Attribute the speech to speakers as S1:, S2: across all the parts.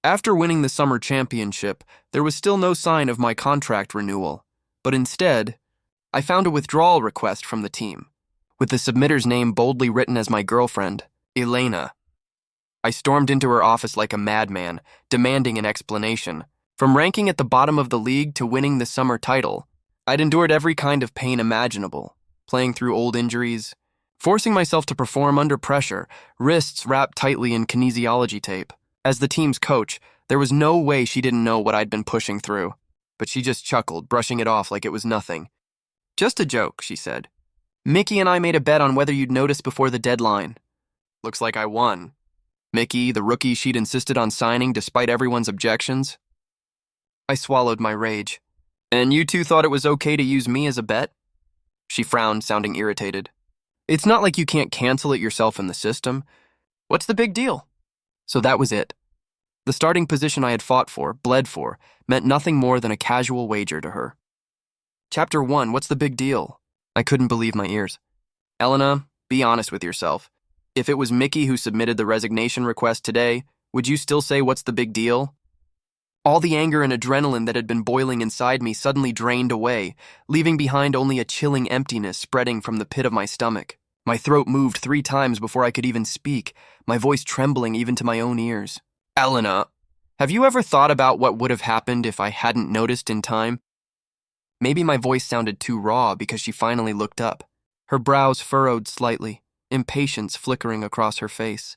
S1: After winning the summer championship, there was still no sign of my contract renewal, but instead, I found a withdrawal request from the team, with the submitter's name boldly written as my girlfriend, Elena. I stormed into her office like a madman, demanding an explanation. From ranking at the bottom of the league to winning the summer title, I'd endured every kind of pain imaginable, playing through old injuries, forcing myself to perform under pressure, wrists wrapped tightly in kinesiology tape. As the team's coach, there was no way she didn't know what I'd been pushing through, but she just chuckled, brushing it off like it was nothing. "Just a joke," she said. "Mickey and I made a bet on whether you'd notice before the deadline. Looks like I won. Mickey, the rookie she'd insisted on signing despite everyone's objections." I swallowed my rage. "And you two thought it was okay to use me as a bet?" She frowned, sounding irritated. "It's not like you can't cancel it yourself in the system. What's the big deal?" So that was it. The starting position I had fought for, bled for, meant nothing more than a casual wager to her. Chapter 1, what's the big deal? I couldn't believe my ears. "Elena, be honest with yourself. If it was Mickey who submitted the resignation request today, would you still say what's the big deal?" All the anger and adrenaline that had been boiling inside me suddenly drained away, leaving behind only a chilling emptiness spreading from the pit of my stomach. My throat moved 3 times before I could even speak, my voice trembling even to my own ears. "Elena, have you ever thought about what would have happened if I hadn't noticed in time?" Maybe my voice sounded too raw because she finally looked up, her brows furrowed slightly, impatience flickering across her face.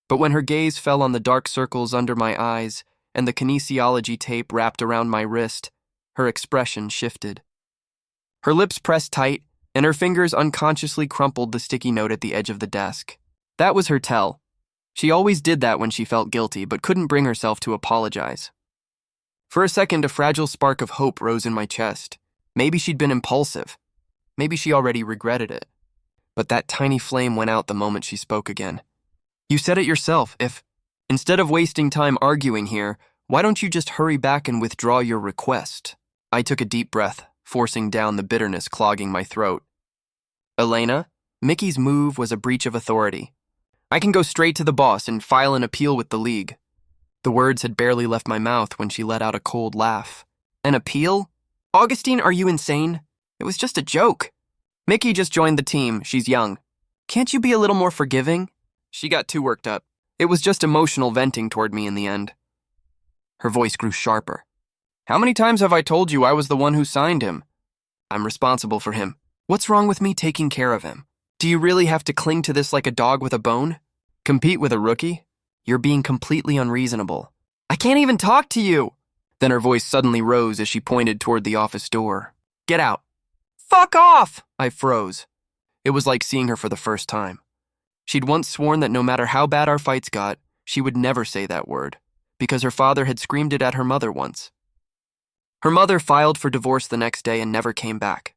S1: But when her gaze fell on the dark circles under my eyes and the kinesiology tape wrapped around my wrist, her expression shifted. Her lips pressed tight, and her fingers unconsciously crumpled the sticky note at the edge of the desk. That was her tell. She always did that when she felt guilty, but couldn't bring herself to apologize. For a second, a fragile spark of hope rose in my chest. Maybe she'd been impulsive. Maybe she already regretted it. But that tiny flame went out the moment she spoke again. "You said it yourself. Instead of wasting time arguing here, why don't you just hurry back and withdraw your request?" I took a deep breath, forcing down the bitterness clogging my throat. "Elena, Mickey's move was a breach of authority. I can go straight to the boss and file an appeal with the league." The words had barely left my mouth when she let out a cold laugh. "An appeal? Augustine, are you insane? It was just a joke. Mickey just joined the team. She's young. Can't you be a little more forgiving?" She got too worked up. It was just emotional venting toward me in the end. Her voice grew sharper. "How many times have I told you I was the one who signed him? I'm responsible for him. What's wrong with me taking care of him? Do you really have to cling to this like a dog with a bone? Compete with a rookie? You're being completely unreasonable. I can't even talk to you." Then her voice suddenly rose as she pointed toward the office door. "Get out." "Fuck off!" I froze. It was like seeing her for the first time. She'd once sworn that no matter how bad our fights got, she would never say that word, because her father had screamed it at her mother once. Her mother filed for divorce the next day and never came back.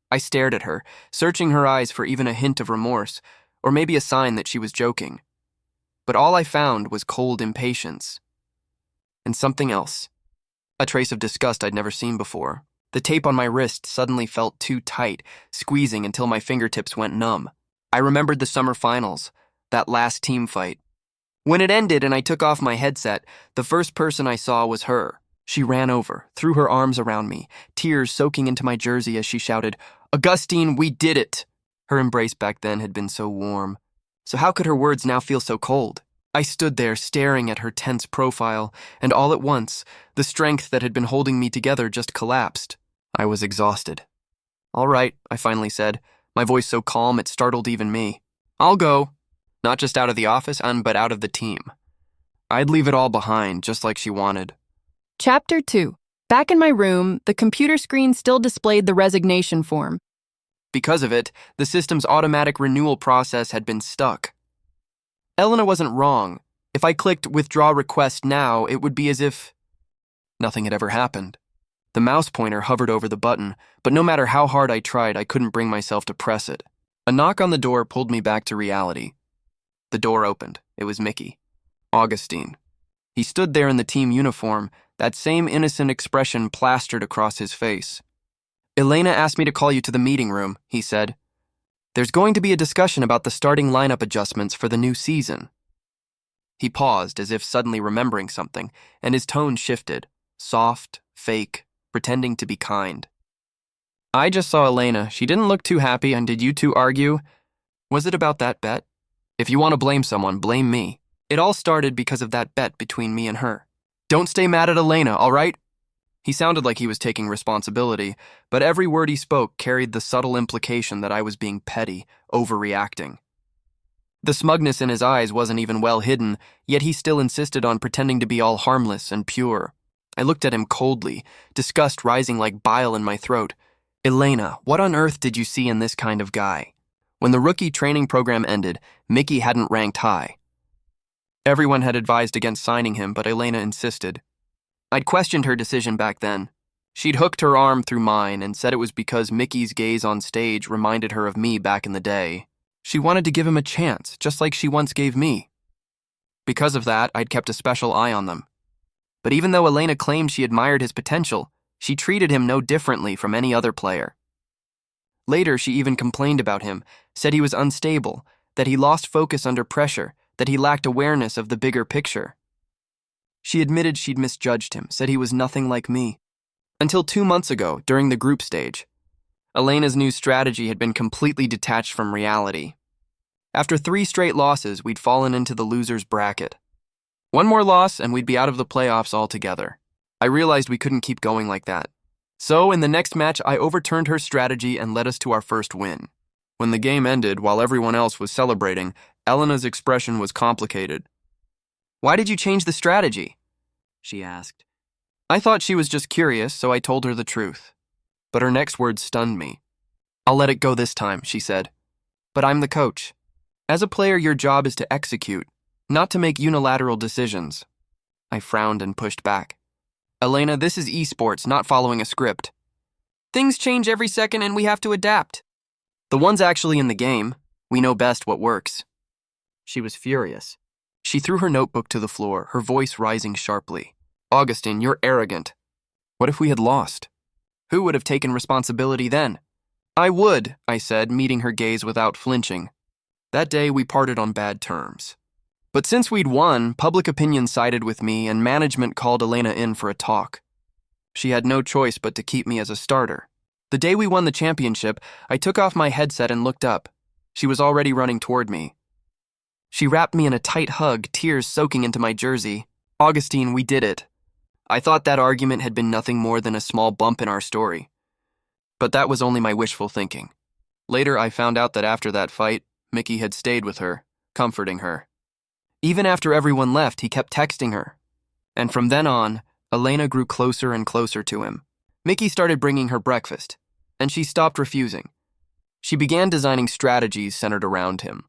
S1: I stared at her, searching her eyes for even a hint of remorse, or maybe a sign that she was joking. But all I found was cold impatience. And something else. A trace of disgust I'd never seen before. The tape on my wrist suddenly felt too tight, squeezing until my fingertips went numb. I remembered the summer finals, that last team fight. When it ended and I took off my headset, the first person I saw was her. She ran over, threw her arms around me, tears soaking into my jersey as she shouted, "Augustine, we did it!" Her embrace back then had been so warm. So how could her words now feel so cold? I stood there staring at her tense profile, and all at once, the strength that had been holding me together just collapsed. I was exhausted. "All right," I finally said, my voice so calm it startled even me. "I'll go. Not just out of the office, but out of the team." I'd leave it all behind, just like she wanted.
S2: Chapter 2. Back in my room, the computer screen still displayed the resignation form.
S1: Because of it, the system's automatic renewal process had been stuck. Elena wasn't wrong. If I clicked withdraw request now, it would be as if nothing had ever happened. The mouse pointer hovered over the button, but no matter how hard I tried, I couldn't bring myself to press it. A knock on the door pulled me back to reality. The door opened. It was Mickey. Augustine. He stood there in the team uniform, that same innocent expression plastered across his face. "Elena asked me to call you to the meeting room," he said. "There's going to be a discussion about the starting lineup adjustments for the new season." He paused, as if suddenly remembering something, and his tone shifted. Soft, fake, pretending to be kind. I just saw Elena. She didn't look too happy, and did you two argue? Was it about that bet? If you want to blame someone, blame me. It all started because of that bet between me and her. Don't stay mad at Elena, all right? He sounded like he was taking responsibility, but every word he spoke carried the subtle implication that I was being petty, overreacting. The smugness in his eyes wasn't even well hidden, yet he still insisted on pretending to be all harmless and pure. I looked at him coldly, disgust rising like bile in my throat. Elena, what on earth did you see in this kind of guy? When the rookie training program ended, Mickey hadn't ranked high. Everyone had advised against signing him, but Elena insisted. I'd questioned her decision back then. She'd hooked her arm through mine and said it was because Mickey's gaze on stage reminded her of me back in the day. She wanted to give him a chance, just like she once gave me. Because of that, I'd kept a special eye on them. But even though Elena claimed she admired his potential, she treated him no differently from any other player. Later, she even complained about him, said he was unstable, that he lost focus under pressure, that he lacked awareness of the bigger picture. She admitted she'd misjudged him, said he was nothing like me. Until 2 months ago, during the group stage, Elena's new strategy had been completely detached from reality. After 3 straight losses, we'd fallen into the loser's bracket. One more loss, and we'd be out of the playoffs altogether. I realized we couldn't keep going like that. So, in the next match, I overturned her strategy and led us to our first win. When the game ended, while everyone else was celebrating, Elena's expression was complicated. Why did you change the strategy? She asked. I thought she was just curious, so I told her the truth. But her next words stunned me. I'll let it go this time, she said. But I'm the coach. As a player, your job is to execute, not to make unilateral decisions. I frowned and pushed back. Elena, this is esports, not following a script. Things change every second and we have to adapt. The one's actually in the game. We know best what works. She was furious. She threw her notebook to the floor, her voice rising sharply. Augustine, you're arrogant. What if we had lost? Who would have taken responsibility then? I would, I said, meeting her gaze without flinching. That day we parted on bad terms. But since we'd won, public opinion sided with me and management called Elena in for a talk. She had no choice but to keep me as a starter. The day we won the championship, I took off my headset and looked up. She was already running toward me. She wrapped me in a tight hug, tears soaking into my jersey. Augustine, we did it. I thought that argument had been nothing more than a small bump in our story. But that was only my wishful thinking. Later, I found out that after that fight, Mickey had stayed with her, comforting her. Even after everyone left, he kept texting her. And from then on, Elena grew closer and closer to him. Mickey started bringing her breakfast, and she stopped refusing. She began designing strategies centered around him.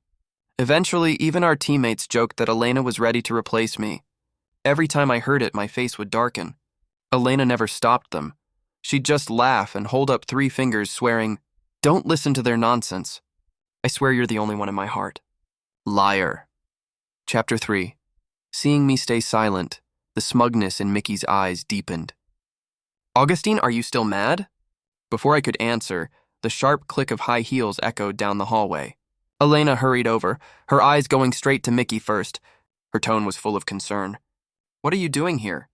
S1: Eventually, even our teammates joked that Elena was ready to replace me. Every time I heard it, my face would darken. Elena never stopped them. She'd just laugh and hold up 3 fingers, swearing, "Don't listen to their nonsense. I swear you're the only one in my heart." Liar. Chapter 3. Seeing me stay silent, the smugness in Mickey's eyes deepened. Augustine, are you still mad? Before I could answer, the sharp click of high heels echoed down the hallway. Elena hurried over, her eyes going straight to Mickey first. Her tone was full of concern. What are you doing here?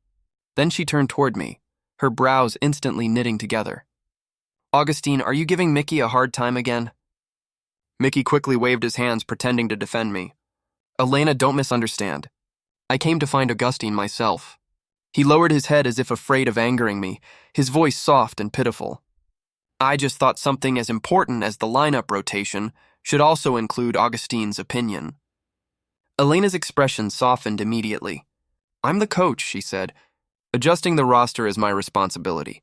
S1: Then she turned toward me, her brows instantly knitting together. Augustine, are you giving Mickey a hard time again? Mickey quickly waved his hands, pretending to defend me. Elena, don't misunderstand. I came to find Augustine myself. He lowered his head as if afraid of angering me, his voice soft and pitiful. I just thought something as important as the lineup rotation should also include Augustine's opinion. Elena's expression softened immediately. I'm the coach, she said. Adjusting the roster is my responsibility.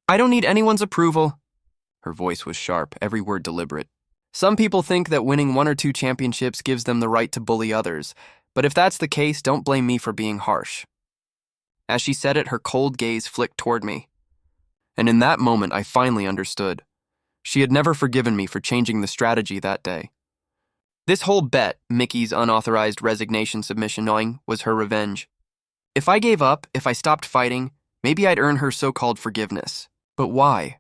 S1: I don't need anyone's approval. Her voice was sharp, every word deliberate. Some people think that winning 1 or 2 championships gives them the right to bully others, but if that's the case, don't blame me for being harsh. As she said it, her cold gaze flicked toward me. And in that moment, I finally understood. She had never forgiven me for changing the strategy that day. This whole bet, Mickey's unauthorized resignation submission, was her revenge. If I gave up, if I stopped fighting, maybe I'd earn her so-called forgiveness. But why?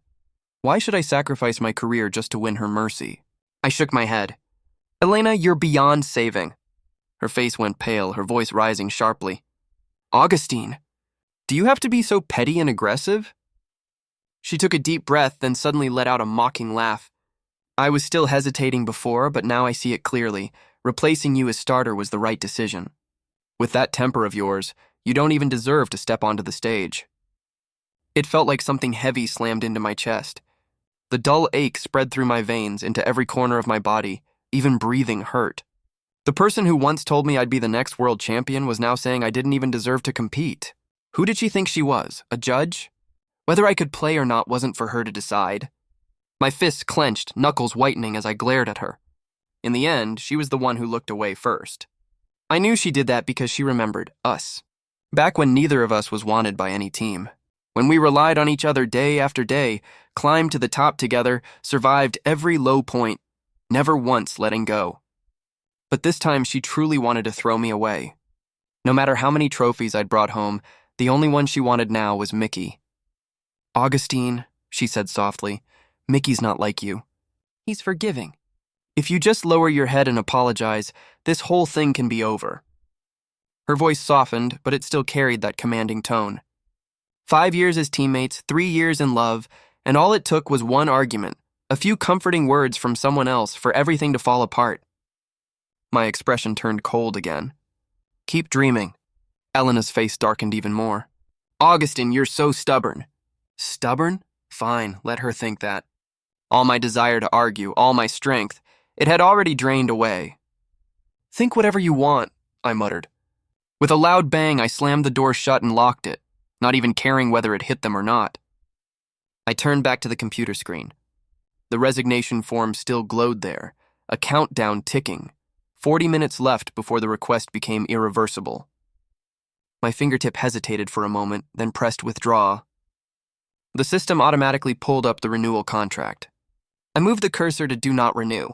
S1: Why should I sacrifice my career just to win her mercy? I shook my head. Elena, you're beyond saving. Her face went pale, her voice rising sharply. Augustine, do you have to be so petty and aggressive? She took a deep breath, then suddenly let out a mocking laugh. I was still hesitating before, but now I see it clearly. Replacing you as starter was the right decision. With that temper of yours, you don't even deserve to step onto the stage. It felt like something heavy slammed into my chest. The dull ache spread through my veins into every corner of my body. Even breathing hurt. The person who once told me I'd be the next world champion was now saying I didn't even deserve to compete. Who did she think she was? A judge? Whether I could play or not wasn't for her to decide. My fists clenched, knuckles whitening as I glared at her. In the end, she was the one who looked away first. I knew she did that because she remembered us. Back when neither of us was wanted by any team. When we relied on each other day after day, climbed to the top together, survived every low point, never once letting go. But this time she truly wanted to throw me away. No matter how many trophies I'd brought home, the only one she wanted now was Mickey. Augustine, she said softly, Mickey's not like you. He's forgiving. If you just lower your head and apologize, this whole thing can be over. Her voice softened, but it still carried that commanding tone. 5 years as teammates, 3 years in love, and all it took was one argument, a few comforting words from someone else for everything to fall apart. My expression turned cold again. Keep dreaming. Elena's face darkened even more. Augustine, you're so stubborn. Stubborn? Fine, let her think that. All my desire to argue, all my strength, it had already drained away. Think whatever you want, I muttered. With a loud bang, I slammed the door shut and locked it, not even caring whether it hit them or not. I turned back to the computer screen. The resignation form still glowed there, a countdown ticking. 40 minutes left before the request became irreversible. My fingertip hesitated for a moment, then pressed withdraw. The system automatically pulled up the renewal contract. I moved the cursor to do not renew.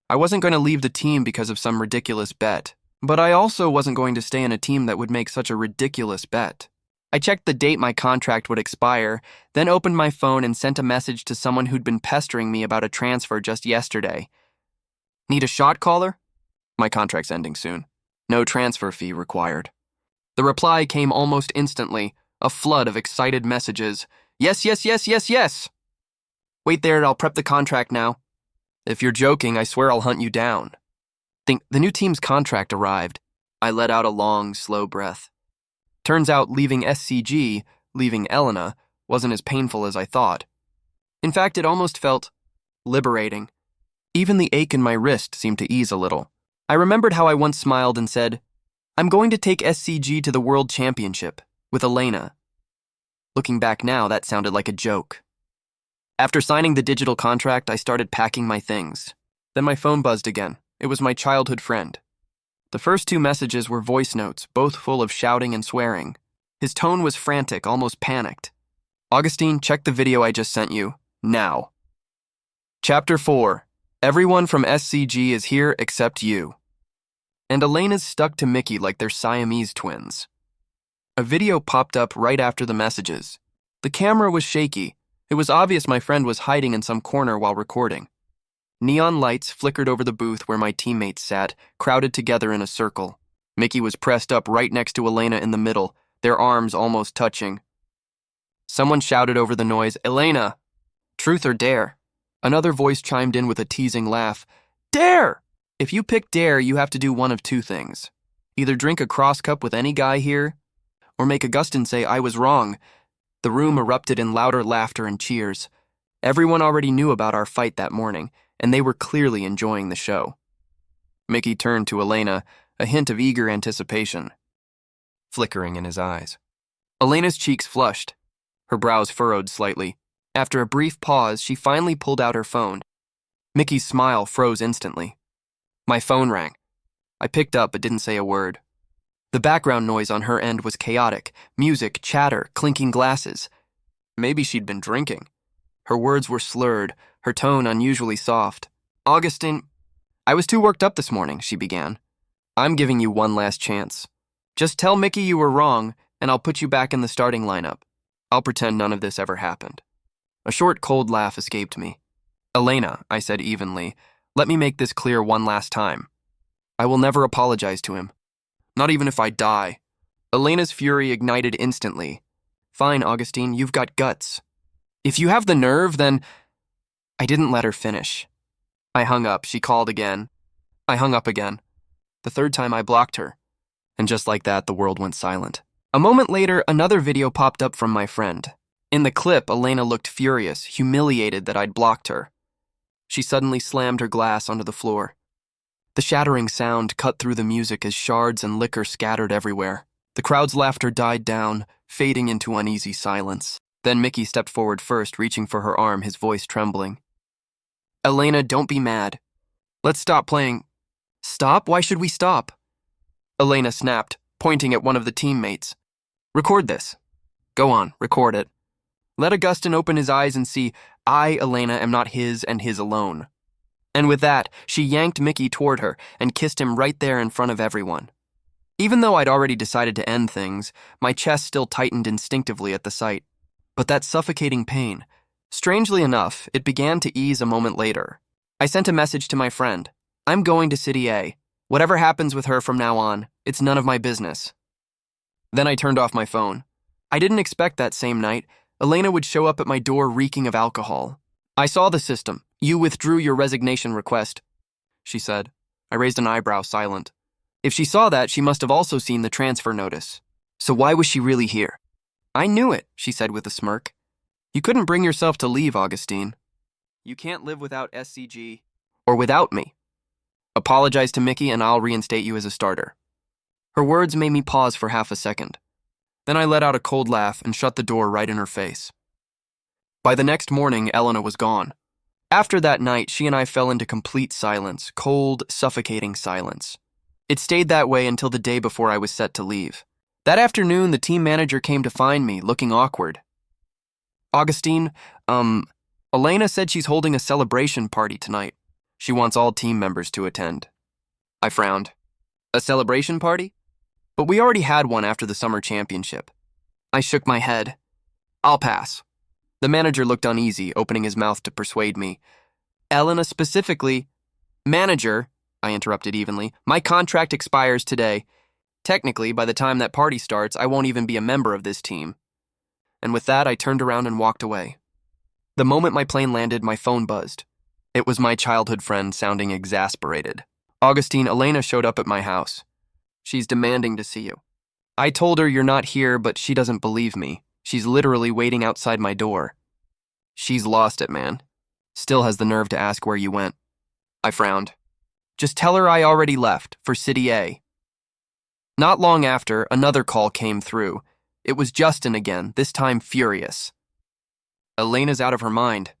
S1: I wasn't going to leave the team because of some ridiculous bet, but I also wasn't going to stay in a team that would make such a ridiculous bet. I checked the date my contract would expire, then opened my phone and sent a message to someone who'd been pestering me about a transfer just yesterday. Need a shot caller? My contract's ending soon. No transfer fee required. The reply came almost instantly, a flood of excited messages. Yes, yes, yes, yes, yes! Wait there, I'll prep the contract now. If you're joking, I swear I'll hunt you down. Think the new team's contract arrived. I let out a long, slow breath. Turns out leaving SCG, leaving Elena, wasn't as painful as I thought. In fact, it almost felt liberating. Even the ache in my wrist seemed to ease a little. I remembered how I once smiled and said, I'm going to take SCG to the World Championship with Elena. Looking back now, that sounded like a joke. After signing the digital contract, I started packing my things. Then my phone buzzed again. It was my childhood friend. The first 2 messages were voice notes, both full of shouting and swearing. His tone was frantic, almost panicked. Augustine, check the video I just sent you. Now. Chapter 4. Everyone from SCG is here except you. And Elena's stuck to Mickey like they're Siamese twins. A video popped up right after the messages. The camera was shaky. It was obvious my friend was hiding in some corner while recording. Neon lights flickered over the booth where my teammates sat, crowded together in a circle. Mickey was pressed up right next to Elena in the middle, their arms almost touching. Someone shouted over the noise, Elena! Truth or dare? Another voice chimed in with a teasing laugh. Dare! If you pick dare, you have to do one of 2 things. Either drink a cross cup with any guy here, or make Augustine say I was wrong. The room erupted in louder laughter and cheers. Everyone already knew about our fight that morning, and they were clearly enjoying the show. Mickey turned to Elena, a hint of eager anticipation flickering in his eyes. Elena's cheeks flushed, her brows furrowed slightly. After a brief pause, she finally pulled out her phone. Mickey's smile froze instantly. My phone rang. I picked up but didn't say a word. The background noise on her end was chaotic, music, chatter, clinking glasses. Maybe she'd been drinking. Her words were slurred, her tone unusually soft. Augustine, I was too worked up this morning, she began. I'm giving you one last chance. Just tell Mickey you were wrong, and I'll put you back in the starting lineup. I'll pretend none of this ever happened. A short, cold laugh escaped me. Elena, I said evenly, let me make this clear one last time. I will never apologize to him. Not even if I die. Elena's fury ignited instantly. Fine, Augustine, you've got guts. If you have the nerve, then... I didn't let her finish. I hung up. She called again. I hung up again. The third time I blocked her. And just like that, the world went silent. A moment later, another video popped up from my friend. In the clip, Elena looked furious, humiliated that I'd blocked her. She suddenly slammed her glass onto the floor. The shattering sound cut through the music as shards and liquor scattered everywhere. The crowd's laughter died down, fading into uneasy silence. Then Mickey stepped forward first, reaching for her arm, his voice trembling. Elena, don't be mad. Let's stop playing. Stop? Why should we stop? Elena snapped, pointing at one of the teammates. Record this. Go on, record it. Let Augustine open his eyes and see I, Elena, am not his and his alone. And with that, she yanked Mickey toward her and kissed him right there in front of everyone. Even though I'd already decided to end things, my chest still tightened instinctively at the sight. But that suffocating pain, strangely enough, it began to ease a moment later. I sent a message to my friend. I'm going to City A. Whatever happens with her from now on, it's none of my business. Then I turned off my phone. I didn't expect that same night Elena would show up at my door reeking of alcohol. I saw the system. You withdrew your resignation request, she said. I raised an eyebrow, silent. If she saw that, she must have also seen the transfer notice. So why was she really here? I knew it, she said with a smirk. You couldn't bring yourself to leave, Augustine. You can't live without SCG, or without me. Apologize to Mickey and I'll reinstate you as a starter. Her words made me pause for half a second. Then I let out a cold laugh and shut the door right in her face. By the next morning, Elena was gone. After that night, she and I fell into complete silence, cold, suffocating silence. It stayed that way until the day before I was set to leave. That afternoon, the team manager came to find me, looking awkward. Augustine, Elena said she's holding a celebration party tonight. She wants all team members to attend. I frowned. A celebration party? But we already had one after the summer championship. I shook my head. I'll pass. The manager looked uneasy, opening his mouth to persuade me. Elena specifically... Manager, I interrupted evenly, my contract expires today. Technically, by the time that party starts, I won't even be a member of this team. And with that, I turned around and walked away. The moment my plane landed, my phone buzzed. It was my childhood friend sounding exasperated. Augustine, Elena showed up at my house. She's demanding to see you. I told her you're not here, but she doesn't believe me. She's literally waiting outside my door. She's lost it, man. Still has the nerve to ask where you went. I frowned. Just tell her I already left, for City A. Not long after, another call came through. It was Justin again, this time furious. Elena's out of her mind.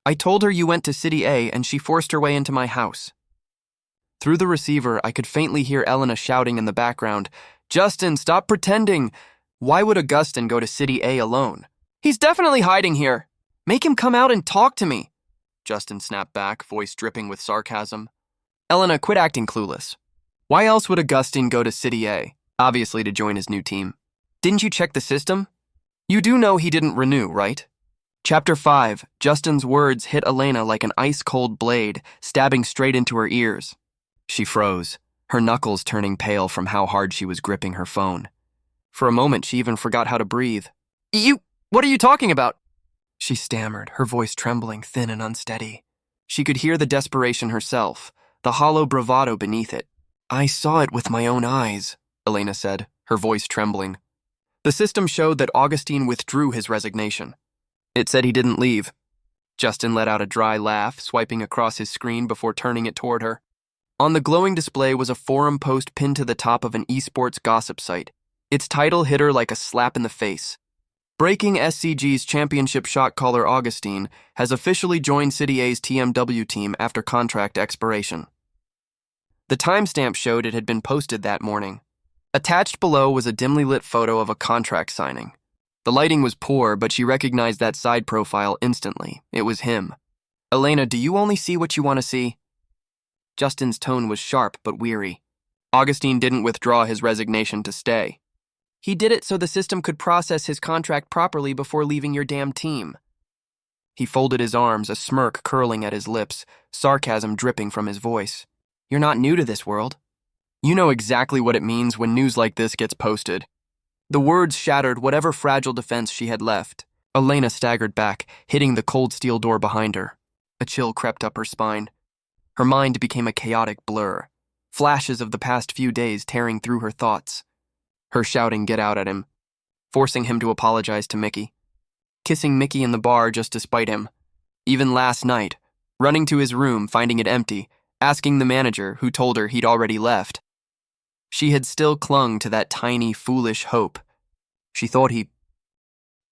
S1: I told her you went to City A and she forced her way into my house. Through the receiver, I could faintly hear Elena shouting in the background, Justin, stop pretending! Why would Augustine go to City A alone? He's definitely hiding here. Make him come out and talk to me. Justin snapped back, voice dripping with sarcasm. Elena, quit acting clueless. Why else would Augustine go to City A? Obviously to join his new team. Didn't you check the system? You do know he didn't renew, right? Chapter 5, Justin's words hit Elena like an ice-cold blade, stabbing straight into her ears. She froze, her knuckles turning pale from how hard she was gripping her phone. For a moment, she even forgot how to breathe. What are you talking about? She stammered, her voice trembling, thin and unsteady. She could hear the desperation herself, the hollow bravado beneath it. I saw it with my own eyes, Elena said, her voice trembling. The system showed that Augustine withdrew his resignation. It said he didn't leave. Justin let out a dry laugh, swiping across his screen before turning it toward her. On the glowing display was a forum post pinned to the top of an esports gossip site. Its title hit her like a slap in the face. Breaking SCG's championship shot caller Augustine has officially joined City A's TMW team after contract expiration. The timestamp showed it had been posted that morning. Attached below was a dimly lit photo of a contract signing. The lighting was poor, but she recognized that side profile instantly. It was him. Elena, do you only see what you want to see? Justin's tone was sharp but weary. Augustine didn't withdraw his resignation to stay. He did it so the system could process his contract properly before leaving your damn team. He folded his arms, a smirk curling at his lips, sarcasm dripping from his voice. You're not new to this world. You know exactly what it means when news like this gets posted. The words shattered whatever fragile defense she had left. Elena staggered back, hitting the cold steel door behind her. A chill crept up her spine. Her mind became a chaotic blur, flashes of the past few days tearing through her thoughts. Her shouting "get out" at him, forcing him to apologize to Mickey, kissing Mickey in the bar just to spite him. Even last night, running to his room, finding it empty, asking the manager, who told her he'd already left. She had still clung to that tiny, foolish hope. She thought he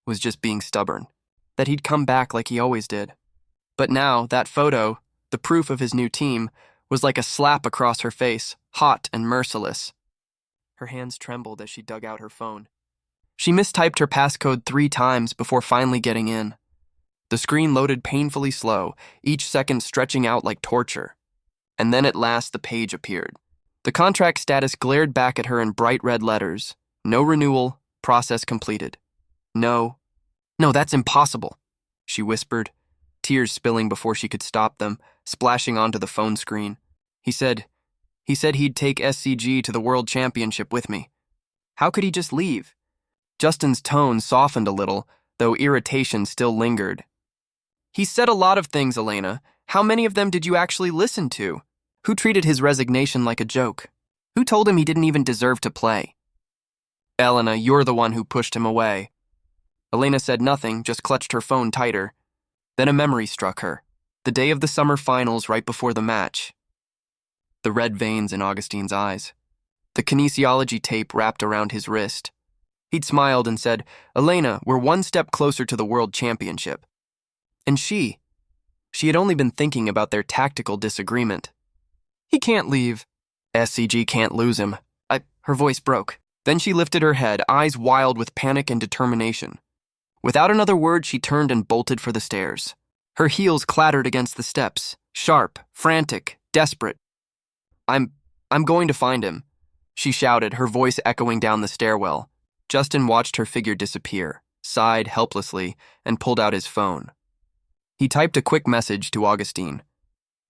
S1: was just being stubborn, that he'd come back like he always did. But now, that photo, the proof of his new team, was like a slap across her face, hot and merciless. Her hands trembled as she dug out her phone. She mistyped her passcode 3 times before finally getting in. The screen loaded painfully slow, each second stretching out like torture. And then at last the page appeared. The contract status glared back at her in bright red letters. No renewal, process completed. No, that's impossible, she whispered, tears spilling before she could stop them, splashing onto the phone screen. He said he'd take SCG to the World Championship with me. How could he just leave? Justin's tone softened a little, though irritation still lingered. He said a lot of things, Elena. How many of them did you actually listen to? Who treated his resignation like a joke? Who told him he didn't even deserve to play? Elena, you're the one who pushed him away. Elena said nothing, just clutched her phone tighter. Then a memory struck her. The day of the summer finals right before the match. The red veins in Augustine's eyes. The kinesiology tape wrapped around his wrist. He'd smiled and said, Elena, we're one step closer to the World Championship. And she had only been thinking about their tactical disagreement. He can't leave. SCG can't lose him. Her voice broke. Then she lifted her head, eyes wild with panic and determination. Without another word, she turned and bolted for the stairs. Her heels clattered against the steps, sharp, frantic, desperate. I'm going to find him, she shouted, her voice echoing down the stairwell. Justin watched her figure disappear, sighed helplessly, and pulled out his phone. He typed a quick message to Augustine.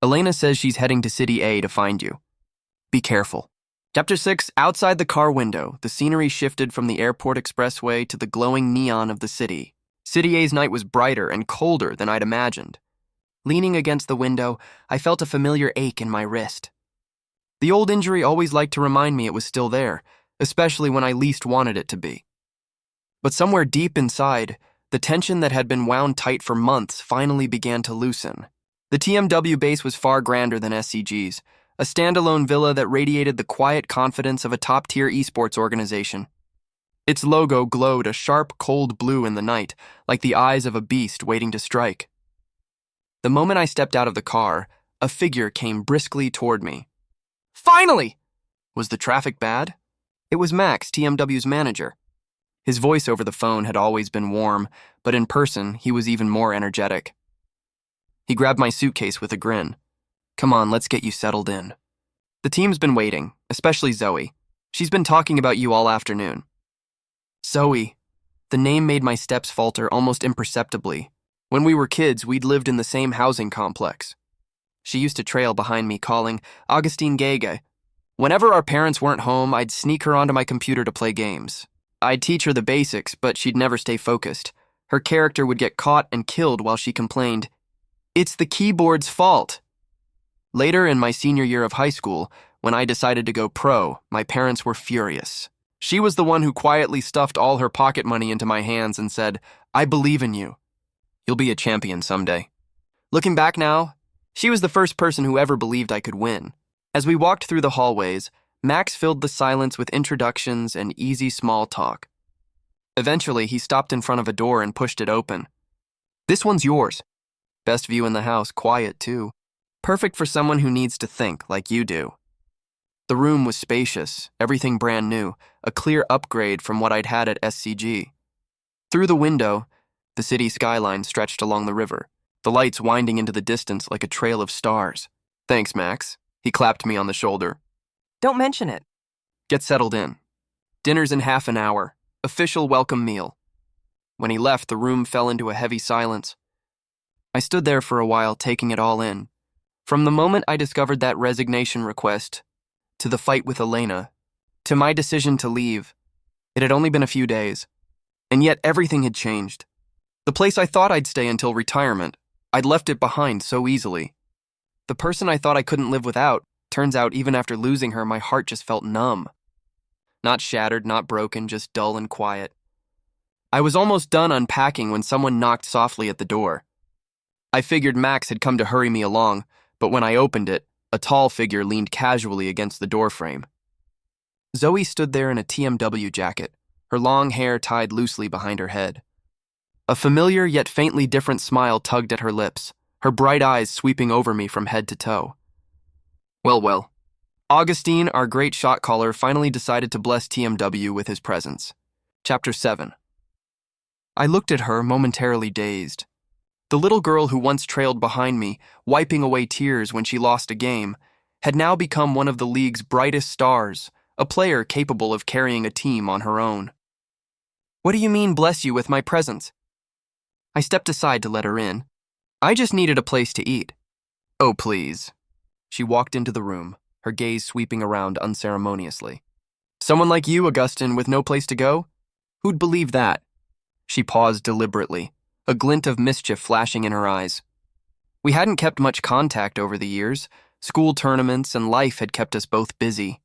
S1: Elena says she's heading to City A to find you. Be careful. Chapter 6, outside the car window, the scenery shifted from the airport expressway to the glowing neon of the city. City A's night was brighter and colder than I'd imagined. Leaning against the window, I felt a familiar ache in my wrist. The old injury always liked to remind me it was still there, especially when I least wanted it to be. But somewhere deep inside, the tension that had been wound tight for months finally began to loosen. The TMW base was far grander than SCG's, a standalone villa that radiated the quiet confidence of a top-tier esports organization. Its logo glowed a sharp, cold blue in the night, like the eyes of a beast waiting to strike. The moment I stepped out of the car, a figure came briskly toward me. Finally! Was the traffic bad? It was Max, TMW's manager. His voice over the phone had always been warm, but in person, he was even more energetic. He grabbed my suitcase with a grin. Come on, let's get you settled in. The team's been waiting, especially Zoe. She's been talking about you all afternoon. Zoe. The name made my steps falter almost imperceptibly. When we were kids, we'd lived in the same housing complex. She used to trail behind me, calling, Augustine Gege. Whenever our parents weren't home, I'd sneak her onto my computer to play games. I'd teach her the basics, but she'd never stay focused. Her character would get caught and killed while she complained, It's the keyboard's fault. Later in my senior year of high school, when I decided to go pro, my parents were furious. She was the one who quietly stuffed all her pocket money into my hands and said, I believe in you. You'll be a champion someday. Looking back now, she was the first person who ever believed I could win. As we walked through the hallways, Max filled the silence with introductions and easy small talk. Eventually, he stopped in front of a door and pushed it open. This one's yours. Best view in the house, quiet too. Perfect for someone who needs to think like you do. The room was spacious, everything brand new, a clear upgrade from what I'd had at SCG. Through the window, the city skyline stretched along the river, the lights winding into the distance like a trail of stars. Thanks, Max. He clapped me on the shoulder.
S2: Don't mention it.
S1: Get settled in. Dinner's in half an hour. Official welcome meal. When he left, the room fell into a heavy silence. I stood there for a while, taking it all in. From the moment I discovered that resignation request, to the fight with Elena, to my decision to leave. It had only been a few days, and yet everything had changed. The place I thought I'd stay until retirement, I'd left it behind so easily. The person I thought I couldn't live without, turns out even after losing her, my heart just felt numb. Not shattered, not broken, just dull and quiet. I was almost done unpacking when someone knocked softly at the door. I figured Max had come to hurry me along, but when I opened it, a tall figure leaned casually against the doorframe. Zoe stood there in a TMW jacket, her long hair tied loosely behind her head. A familiar yet faintly different smile tugged at her lips, her bright eyes sweeping over me from head to toe. Well. Augustine, our great shot caller, finally decided to bless TMW with his presence. Chapter 7. I looked at her, momentarily dazed. The little girl who once trailed behind me, wiping away tears when she lost a game, had now become one of the league's brightest stars, a player capable of carrying a team on her own. What do you mean, bless you with my presence? I stepped aside to let her in. I just needed a place to eat. Oh, please. She walked into the room, her gaze sweeping around unceremoniously. Someone like you, Augustine, with no place to go? Who'd believe that? She paused deliberately, a glint of mischief flashing in her eyes. We hadn't kept much contact over the years. School tournaments and life had kept us both busy.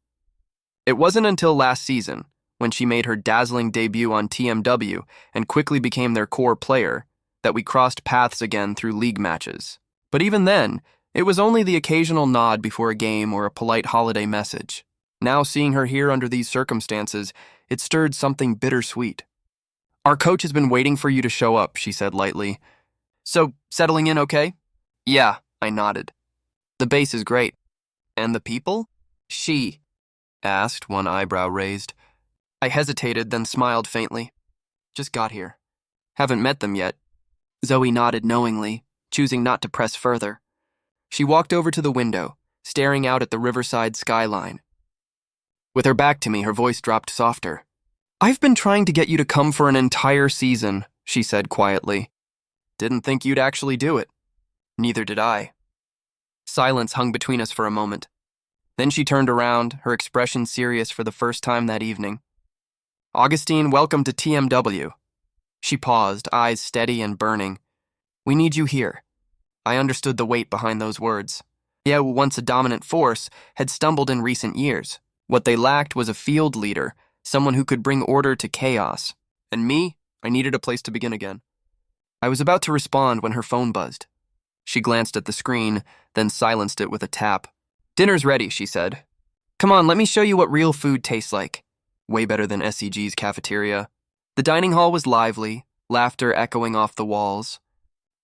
S1: It wasn't until last season, when she made her dazzling debut on TMW and quickly became their core player, that we crossed paths again through league matches. But even then, it was only the occasional nod before a game or a polite holiday message. Now seeing her here under these circumstances, it stirred something bittersweet. Our coach has been waiting for you to show up, she said lightly. So, settling in okay? Yeah, I nodded. The base is great. And the people? She asked, one eyebrow raised. I hesitated, then smiled faintly. Just got here. Haven't met them yet. Zoe nodded knowingly, choosing not to press further. She walked over to the window, staring out at the riverside skyline. With her back to me, her voice dropped softer. I've been trying to get you to come for an entire season, she said quietly. Didn't think you'd actually do it. Neither did I. Silence hung between us for a moment. Then she turned around, her expression serious for the first time that evening. Augustine, welcome to TMW. She paused, eyes steady and burning. We need you here. I understood the weight behind those words. Yeah, once a dominant force, had stumbled in recent years. What they lacked was a field leader, someone who could bring order to chaos. And me, I needed a place to begin again. I was about to respond when her phone buzzed. She glanced at the screen, then silenced it with a tap. Dinner's ready, she said. Come on, let me show you what real food tastes like. Way better than SCG's cafeteria. The dining hall was lively, laughter echoing off the walls.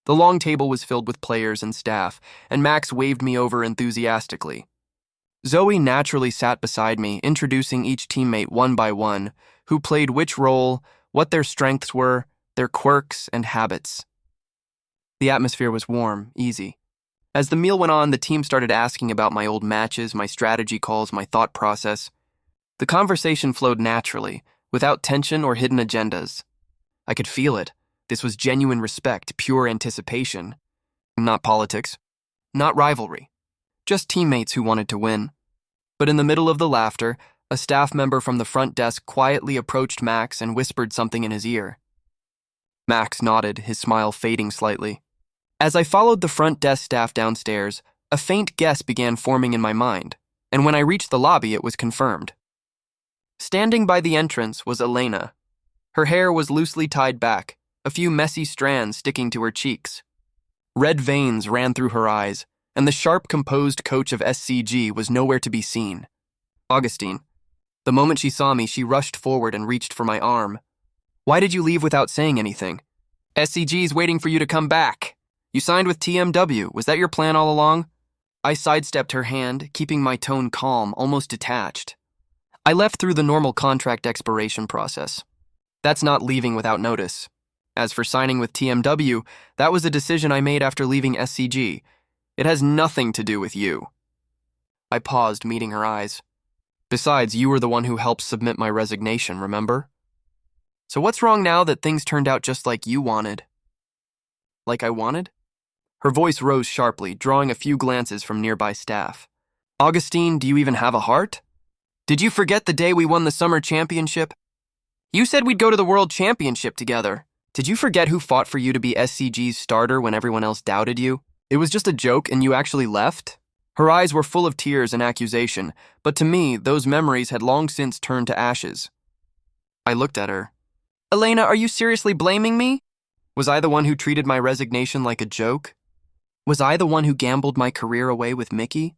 S1: The long table was filled with players and staff, and Max waved me over enthusiastically. Zoe naturally sat beside me, introducing each teammate one by one, who played which role, what their strengths were, their quirks and habits. The atmosphere was warm, easy. As the meal went on, the team started asking about my old matches, my strategy calls, my thought process. The conversation flowed naturally, without tension or hidden agendas. I could feel it. This was genuine respect, pure anticipation. Not politics. Not rivalry. Just teammates who wanted to win. But in the middle of the laughter, a staff member from the front desk quietly approached Max and whispered something in his ear. Max nodded, his smile fading slightly. As I followed the front desk staff downstairs, a faint guess began forming in my mind, and when I reached the lobby, it was confirmed. Standing by the entrance was Elena. Her hair was loosely tied back, a few messy strands sticking to her cheeks. Red veins ran through her eyes, and the sharp, composed coach of SCG was nowhere to be seen. Augustine. The moment she saw me, she rushed forward and reached for my arm. Why did you leave without saying anything? SCG's waiting for you to come back. You signed with TMW. Was that your plan all along? I sidestepped her hand, keeping my tone calm, almost detached. I left through the normal contract expiration process. That's not leaving without notice. As for signing with TMW, that was a decision I made after leaving SCG. It has nothing to do with you. I paused, meeting her eyes. Besides, you were the one who helped submit my resignation, remember? So what's wrong now that things turned out just like you wanted? Like I wanted? Her voice rose sharply, drawing a few glances from nearby staff. Augustine, do you even have a heart? Did you forget the day we won the summer championship? You said we'd go to the world championship together. Did you forget who fought for you to be SCG's starter when everyone else doubted you? It was just a joke and you actually left? Her eyes were full of tears and accusation, but to me, those memories had long since turned to ashes. I looked at her. Elena, are you seriously blaming me? Was I the one who treated my resignation like a joke? Was I the one who gambled my career away with Mickey?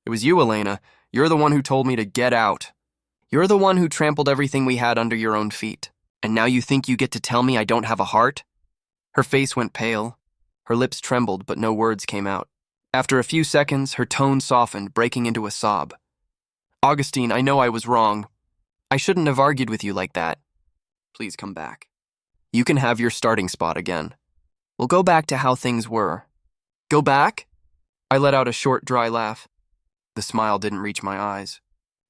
S1: It was you, Elena. You're the one who told me to get out. You're the one who trampled everything we had under your own feet. And now you think you get to tell me I don't have a heart? Her face went pale. Her lips trembled, but no words came out. After a few seconds, her tone softened, breaking into a sob. Augustine, I know I was wrong. I shouldn't have argued with you like that. Please come back. You can have your starting spot again. We'll go back to how things were. Go back? I let out a short, dry laugh. The smile didn't reach my eyes.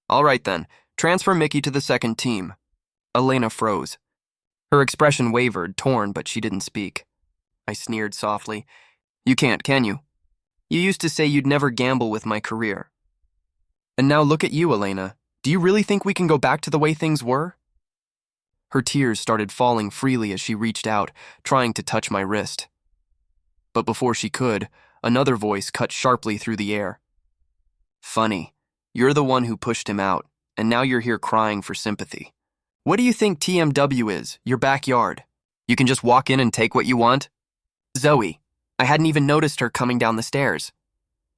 S1: All right then, transfer Mickey to the second team. Elena froze. Her expression wavered, torn, but she didn't speak. I sneered softly. You can't, can you? You used to say you'd never gamble with my career. And now look at you, Elena. Do you really think we can go back to the way things were? Her tears started falling freely as she reached out, trying to touch my wrist. But before she could, another voice cut sharply through the air. Funny, you're the one who pushed him out, and now you're here crying for sympathy. What do you think TMW is, your backyard? You can just walk in and take what you want? Zoe, I hadn't even noticed her coming down the stairs.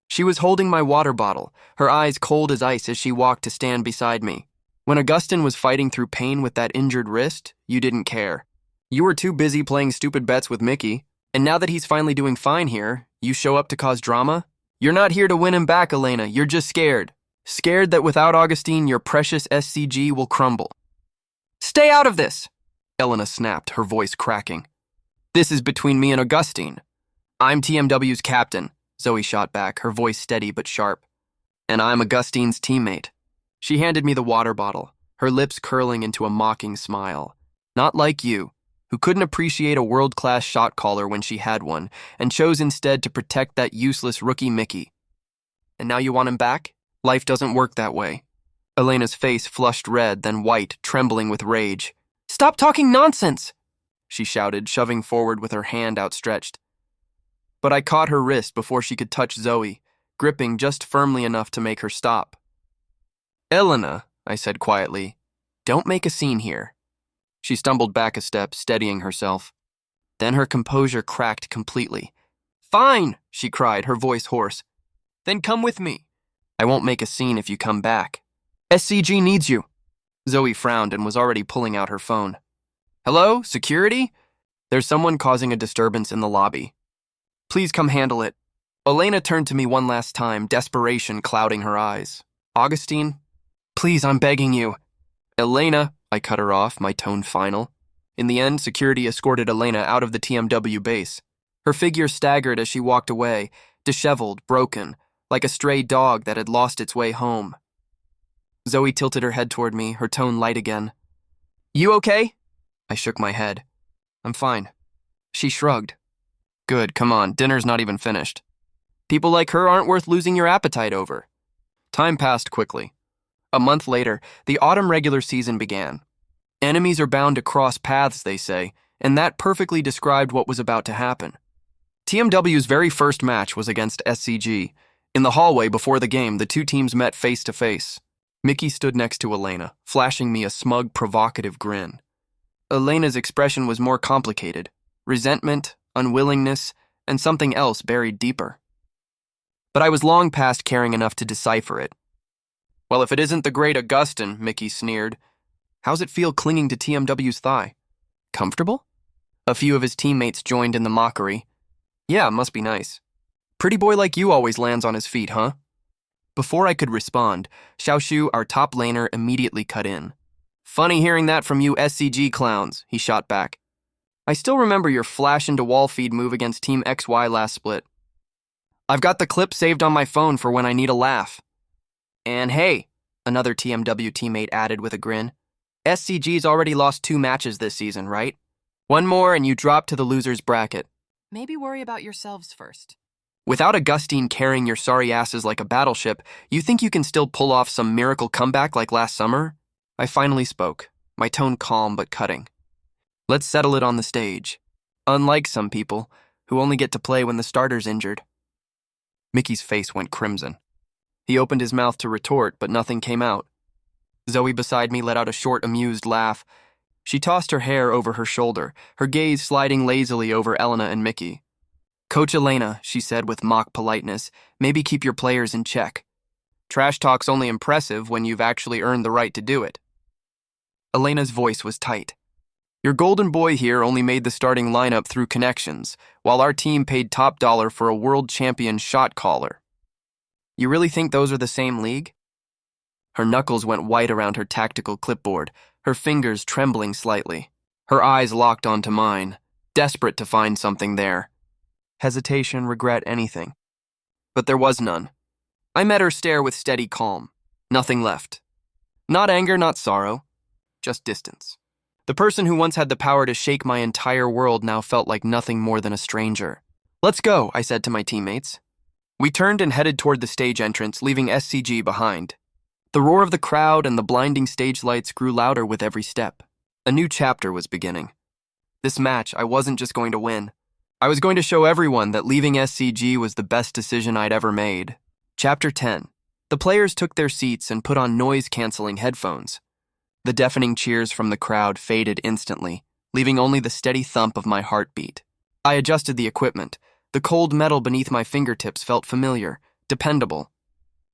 S1: She was holding my water bottle, her eyes cold as ice as she walked to stand beside me. When Augustine was fighting through pain with that injured wrist, you didn't care. You were too busy playing stupid bets with Mickey, and now that he's finally doing fine here, you show up to cause drama? You're not here to win him back, Elena, you're just scared. Scared that without Augustine, your precious SCG will crumble. Stay out of this! Elena snapped, her voice cracking. This is between me and Augustine. I'm TMW's captain, Zoe shot back, her voice steady but sharp. And I'm Augustine's teammate. She handed me the water bottle, her lips curling into a mocking smile. Not like you, who couldn't appreciate a world-class shot caller when she had one, and chose instead to protect that useless rookie Mickey. And now you want him back? Life doesn't work that way. Elena's face flushed red, then white, trembling with rage. Stop talking nonsense! She shouted, shoving forward with her hand outstretched. But I caught her wrist before she could touch Zoe, gripping just firmly enough to make her stop. Elena, I said quietly, don't make a scene here. She stumbled back a step, steadying herself. Then her composure cracked completely. Fine, she cried, her voice hoarse. Then come with me. I won't make a scene if you come back. SCG needs you. Zoe frowned and was already pulling out her phone. Hello, security? There's someone causing a disturbance in the lobby. Please come handle it. Elena turned to me one last time, desperation clouding her eyes. Augustine? Please, I'm begging you. Elena, I cut her off, my tone final. In the end, security escorted Elena out of the TMW base. Her figure staggered as she walked away, disheveled, broken, like a stray dog that had lost its way home. Zoe tilted her head toward me, her tone light again. You okay? I shook my head. I'm fine. She shrugged. Good, come on, dinner's not even finished. People like her aren't worth losing your appetite over. Time passed quickly. A month later, the autumn regular season began. Enemies are bound to cross paths, they say, and that perfectly described what was about to happen. TMW's very first match was against SCG. In the hallway before the game, the two teams met face to face. Mickey stood next to Elena, flashing me a smug, provocative grin. Elena's expression was more complicated. Resentment, unwillingness, and something else buried deeper. But I was long past caring enough to decipher it. Well, if it isn't the great Augustine, Mickey sneered. How's it feel clinging to TMW's thigh? Comfortable? A few of his teammates joined in the mockery. Yeah, must be nice. Pretty boy like you always lands on his feet, huh? Before I could respond, Xiaoshu, our top laner, immediately cut in. Funny hearing that from you SCG clowns, he shot back. I still remember your flash into wall feed move against Team XY last split. I've got the clip saved on my phone for when I need a laugh. And hey, another TMW teammate added with a grin, SCG's already lost 2 matches this season, right? One more and you drop to the loser's bracket.
S2: Maybe worry about yourselves first.
S1: Without Augustine carrying your sorry asses like a battleship, you think you can still pull off some miracle comeback like last summer? I finally spoke, my tone calm but cutting. Let's settle it on the stage. Unlike some people, who only get to play when the starter's injured. Mickey's face went crimson. He opened his mouth to retort, but nothing came out. Zoe beside me let out a short, amused laugh. She tossed her hair over her shoulder, her gaze sliding lazily over Elena and Mickey. Coach Elena, she said with mock politeness, maybe keep your players in check. Trash talk's only impressive when you've actually earned the right to do it. Elena's voice was tight. Your golden boy here only made the starting lineup through connections, while our team paid top dollar for a world champion shot caller. You really think those are the same league? Her knuckles went white around her tactical clipboard, her fingers trembling slightly. Her eyes locked onto mine, desperate to find something there. Hesitation, regret, anything. But there was none. I met her stare with steady calm. Nothing left. Not anger, not sorrow. Just distance. The person who once had the power to shake my entire world now felt like nothing more than a stranger. Let's go, I said to my teammates. We turned and headed toward the stage entrance, leaving SCG behind. The roar of the crowd and the blinding stage lights grew louder with every step. A new chapter was beginning. This match, I wasn't just going to win. I was going to show everyone that leaving SCG was the best decision I'd ever made. Chapter 10. The players took their seats and put on noise-canceling headphones. The deafening cheers from the crowd faded instantly, leaving only the steady thump of my heartbeat. I adjusted the equipment. The cold metal beneath my fingertips felt familiar, dependable.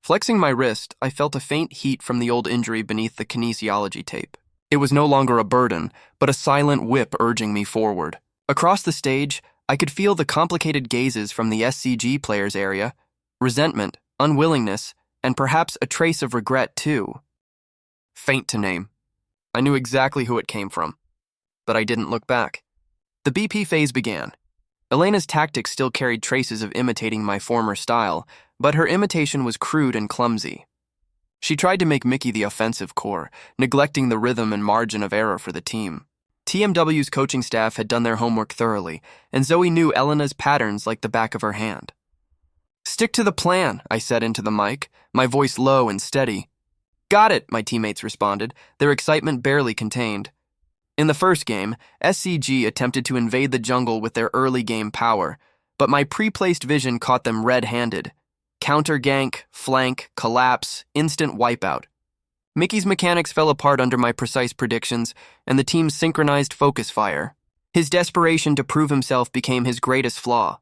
S1: Flexing my wrist, I felt a faint heat from the old injury beneath the kinesiology tape. It was no longer a burden, but a silent whip urging me forward. Across the stage, I could feel the complicated gazes from the SCG players' area, resentment, unwillingness, and perhaps a trace of regret, too. Faint to name. I knew exactly who it came from, but I didn't look back. The BP phase began. Elena's tactics still carried traces of imitating my former style, but her imitation was crude and clumsy. She tried to make Mickey the offensive core, neglecting the rhythm and margin of error for the team. TMW's coaching staff had done their homework thoroughly, and Zoe knew Elena's patterns like the back of her hand. Stick to the plan, I said into the mic, my voice low and steady. Got it, my teammates responded, their excitement barely contained. In the first game, SCG attempted to invade the jungle with their early game power, but my pre-placed vision caught them red-handed. Counter gank, flank, collapse, instant wipeout. Mickey's mechanics fell apart under my precise predictions, and the team's synchronized focus fire. His desperation to prove himself became his greatest flaw.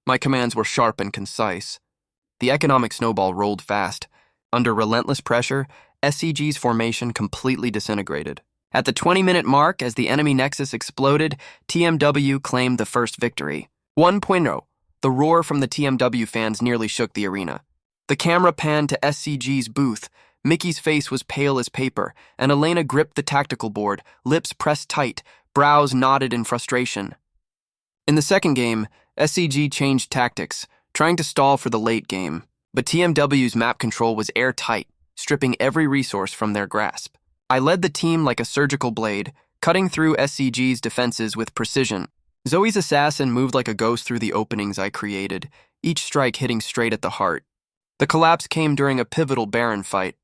S1: My commands were sharp and concise. The economic snowball rolled fast. Under relentless pressure, SCG's formation completely disintegrated. At the 20-minute mark, as the enemy nexus exploded, TMW claimed the first victory. 1.0. The roar from the TMW fans nearly shook the arena. The camera panned to SCG's booth. Mickey's face was pale as paper, and Elena gripped the tactical board, lips pressed tight, brows knotted in frustration. In the second game, SCG changed tactics, trying to stall for the late game, but TMW's map control was airtight, stripping every resource from their grasp. I led the team like a surgical blade, cutting through SCG's defenses with precision. Zoe's assassin moved like a ghost through the openings I created, each strike hitting straight at the heart. The collapse came during a pivotal Baron fight.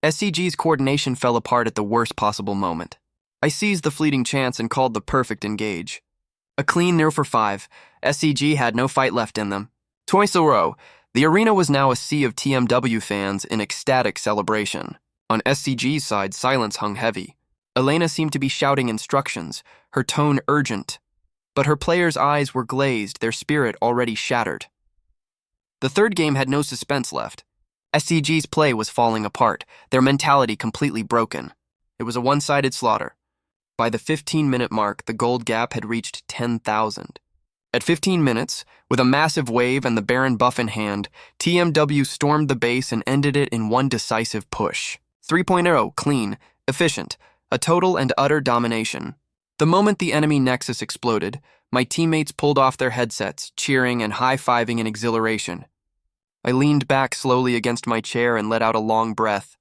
S1: SCG's coordination fell apart at the worst possible moment. I seized the fleeting chance and called the perfect engage. A clean 0-for-5. SCG had no fight left in them. Twice a row, the arena was now a sea of TMW fans in ecstatic celebration. On SCG's side, silence hung heavy. Elena seemed to be shouting instructions, her tone urgent. But her players' eyes were glazed, their spirit already shattered. The third game had no suspense left. SCG's play was falling apart, their mentality completely broken. It was a one-sided slaughter. By the 15-minute mark, the gold gap had reached 10,000. At 15 minutes, with a massive wave and the Baron buff in hand, TMW stormed the base and ended it in one decisive push. 3.0, clean, efficient, a total and utter domination. The moment the enemy nexus exploded, my teammates pulled off their headsets, cheering and high-fiving in exhilaration. I leaned back slowly against my chair and let out a long breath.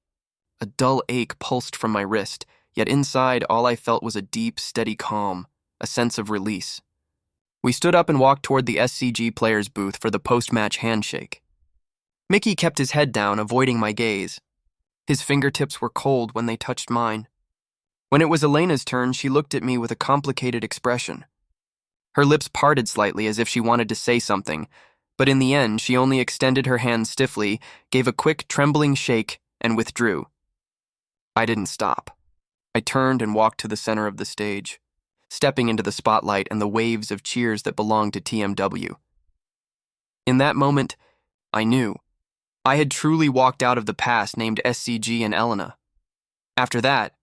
S1: A dull ache pulsed from my wrist, yet inside all I felt was a deep, steady calm, a sense of release. We stood up and walked toward the SCG players' booth for the post-match handshake. Mickey kept his head down, avoiding my gaze. His fingertips were cold when they touched mine. When it was Elena's turn, she looked at me with a complicated expression. Her lips parted slightly as if she wanted to say something, but in the end, she only extended her hand stiffly, gave a quick, trembling shake, and withdrew. I didn't stop. I turned and walked to the center of the stage, stepping into the spotlight and the waves of cheers that belonged to TMW. In that moment, I knew. I had truly walked out of the past named SCG and Elena. After that,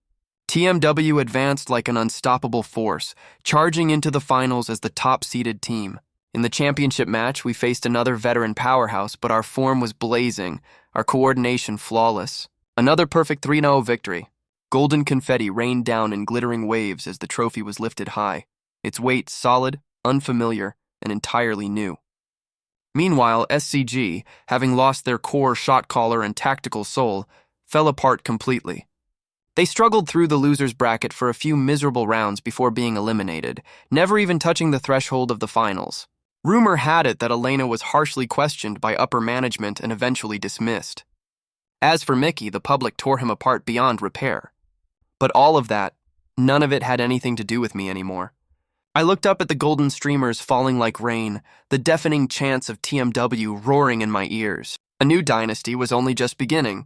S1: TMW advanced like an unstoppable force, charging into the finals as the top-seeded team. In the championship match, we faced another veteran powerhouse, but our form was blazing, our coordination flawless. Another perfect 3-0 victory. Golden confetti rained down in glittering waves as the trophy was lifted high, its weight solid, unfamiliar, and entirely new. Meanwhile, SCG, having lost their core shot caller and tactical soul, fell apart completely. They struggled through the losers bracket for a few miserable rounds before being eliminated, never even touching the threshold of the finals. Rumor had it that Elena was harshly questioned by upper management and eventually dismissed. As for Mickey, the public tore him apart beyond repair. But all of that, none of it had anything to do with me anymore. I looked up at the golden streamers falling like rain, the deafening chants of TMW roaring in my ears. A new dynasty was only just beginning.